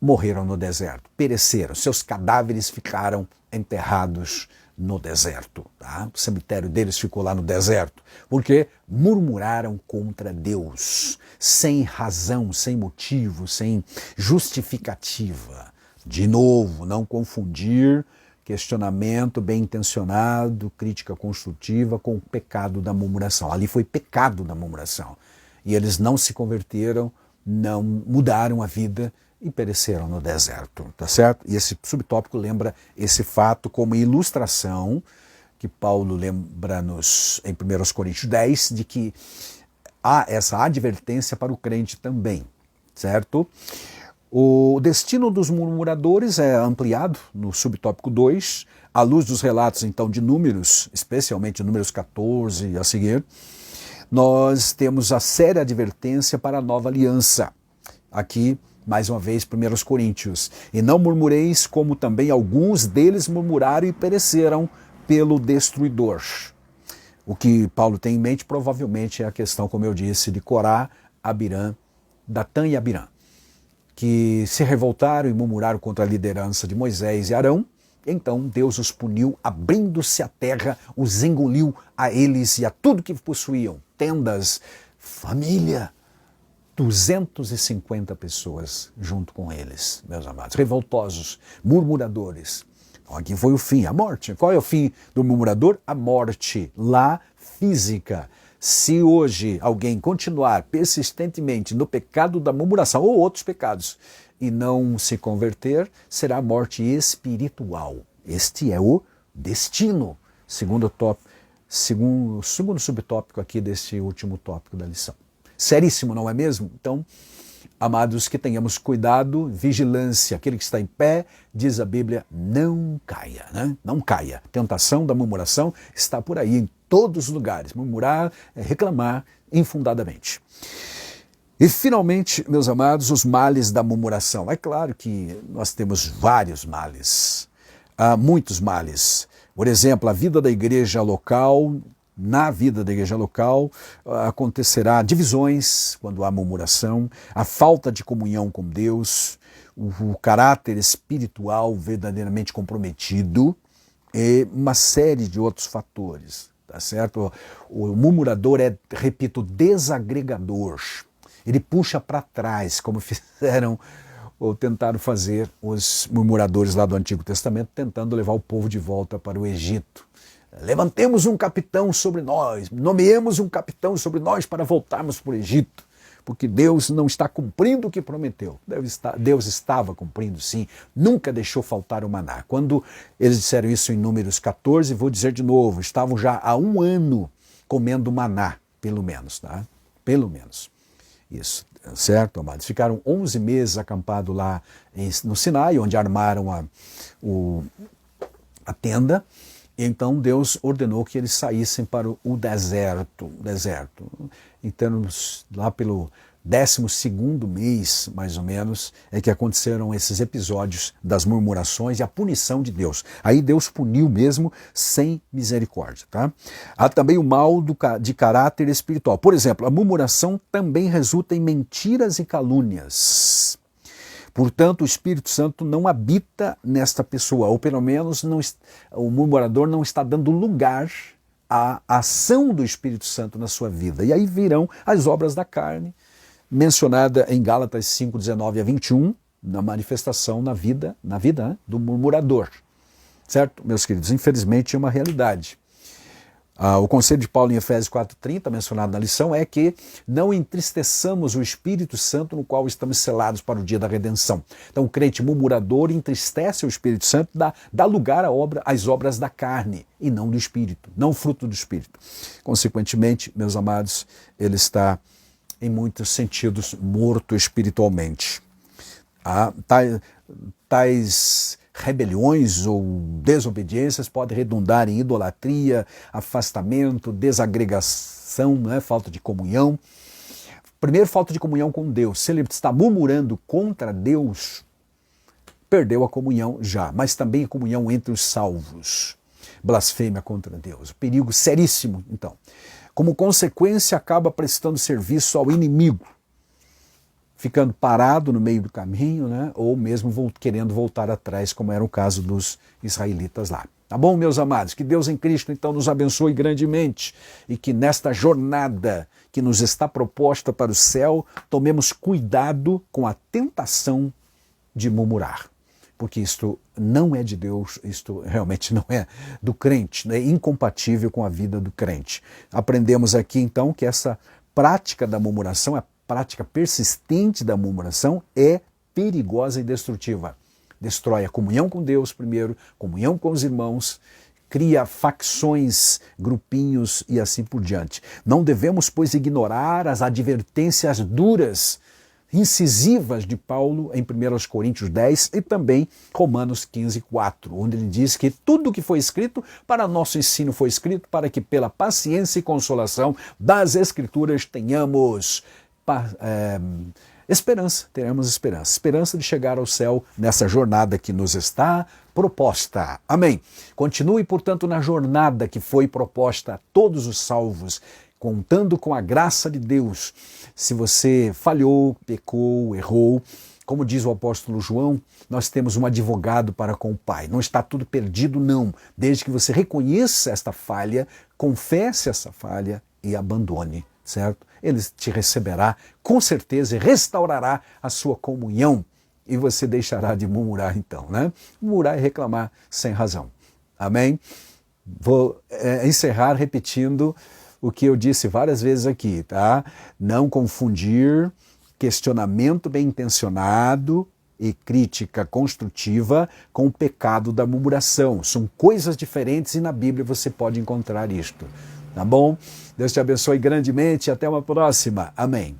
morreram no deserto, pereceram, seus cadáveres ficaram enterrados no deserto. Tá? O cemitério deles ficou lá no deserto, porque murmuraram contra Deus, sem razão, sem motivo, sem justificativa. De novo, não confundir questionamento bem intencionado, crítica construtiva com o pecado da murmuração. Ali foi pecado da murmuração. E eles não se converteram, não mudaram a vida e pereceram no deserto, tá certo? E esse subtópico lembra esse fato como ilustração que Paulo lembra-nos em 1 Coríntios 10, de que há essa advertência para o crente também, certo? O destino dos murmuradores é ampliado no subtópico 2, à luz dos relatos, então, de Números, especialmente Números 14 e a seguir, nós temos a séria advertência para a nova aliança. Aqui, mais uma vez, 1 Coríntios. E não murmureis como também alguns deles murmuraram e pereceram pelo destruidor. O que Paulo tem em mente provavelmente é a questão, como eu disse, de Corá, Abirã, Datã e Abirã, que se revoltaram e murmuraram contra a liderança de Moisés e Arão. Então Deus os puniu, abrindo-se a terra, os engoliu a eles e a tudo que possuíam, tendas, família, 250 pessoas junto com eles, meus amados, revoltosos, murmuradores. Então aqui foi o fim, a morte. Qual é o fim do murmurador? A morte, lá física. Se hoje alguém continuar persistentemente no pecado da murmuração ou outros pecados e não se converter, será morte espiritual. Este é o destino, segundo subtópico aqui deste último tópico da lição. Seríssimo, não é mesmo? Então, amados, que tenhamos cuidado, vigilância. Aquele que está em pé, diz a Bíblia, não caia, né? Não caia. A tentação da murmuração está por aí, em todos os lugares. Murmurar é reclamar infundadamente. E, finalmente, meus amados, os males da murmuração. É claro que nós temos vários males, muitos males. Por exemplo, a vida da igreja local, na vida da igreja local, acontecerá divisões quando há murmuração, a falta de comunhão com Deus, o caráter espiritual verdadeiramente comprometido e uma série de outros fatores, tá certo? O murmurador é, repito, desagregador. Ele puxa para trás, como fizeram ou tentaram fazer os murmuradores lá do Antigo Testamento, tentando levar o povo de volta para o Egito. Levantemos um capitão sobre nós, nomeemos um capitão sobre nós para voltarmos para o Egito, porque Deus não está cumprindo o que prometeu. Deus estava cumprindo, sim, nunca deixou faltar o maná. Quando eles disseram isso em Números 14, vou dizer de novo, estavam já há 1 ano comendo maná, pelo menos, tá? Pelo menos. Isso, certo, amados? Ficaram 11 meses acampados lá no Sinai, onde armaram a tenda. Então Deus ordenou que eles saíssem para o deserto. Então, lá pelo 12º mês, mais ou menos, é que aconteceram esses episódios das murmurações e a punição de Deus. Aí Deus puniu mesmo sem misericórdia. Tá? Há também o mal de caráter espiritual. Por exemplo, a murmuração também resulta em mentiras e calúnias. Portanto, o Espírito Santo não habita nesta pessoa, ou pelo menos o murmurador não está dando lugar à ação do Espírito Santo na sua vida. E aí virão as obras da carne, mencionada em Gálatas 5, 19 a 21, na manifestação na vida do murmurador. Certo, meus queridos? Infelizmente é uma realidade. O conselho de Paulo em Efésios 4,30, mencionado na lição, é que não entristeçamos o Espírito Santo no qual estamos selados para o dia da redenção. Então o crente murmurador entristece o Espírito Santo, dá lugar às obras da carne e não do Espírito, não fruto do Espírito. Consequentemente, meus amados, ele está em muitos sentidos morto espiritualmente. Tais rebeliões ou desobediências podem redundar em idolatria, afastamento, desagregação, né? Falta de comunhão. Primeiro, falta de comunhão com Deus. Se ele está murmurando contra Deus, perdeu a comunhão já, mas também a comunhão entre os salvos. Blasfêmia contra Deus. Perigo seríssimo, então. Como consequência, acaba prestando serviço ao inimigo, ficando parado no meio do caminho, né? Ou mesmo querendo voltar atrás, como era o caso dos israelitas lá. Tá bom, meus amados? Que Deus em Cristo, então, nos abençoe grandemente e que nesta jornada que nos está proposta para o céu, tomemos cuidado com a tentação de murmurar. Porque isto não é de Deus, isto realmente não é do crente, é incompatível com a vida do crente. Aprendemos aqui, então, que essa prática da murmuração, a prática persistente da murmuração é perigosa e destrutiva. Destrói a comunhão com Deus primeiro, comunhão com os irmãos, cria facções, grupinhos e assim por diante. Não devemos, pois, ignorar as advertências duras, incisivas de Paulo em 1 Coríntios 10 e também Romanos 15, 4, onde ele diz que tudo o que foi escrito para nosso ensino foi escrito para que pela paciência e consolação das Escrituras tenhamos teremos esperança de chegar ao céu nessa jornada que nos está proposta. Amém. Continue, portanto, na jornada que foi proposta a todos os salvos, contando com a graça de Deus. Se você falhou, pecou, errou, como diz o apóstolo João, nós temos um advogado para com o Pai. Não está tudo perdido, não. Desde que você reconheça esta falha, confesse essa falha e abandone, certo? Ele te receberá com certeza e restaurará a sua comunhão e você deixará de murmurar então, né? Murmurar e reclamar sem razão. Amém? Vou encerrar repetindo o que eu disse várias vezes aqui, tá? Não confundir questionamento bem intencionado e crítica construtiva com o pecado da murmuração. São coisas diferentes e na Bíblia você pode encontrar isto. Tá bom? Deus te abençoe grandemente e até uma próxima. Amém.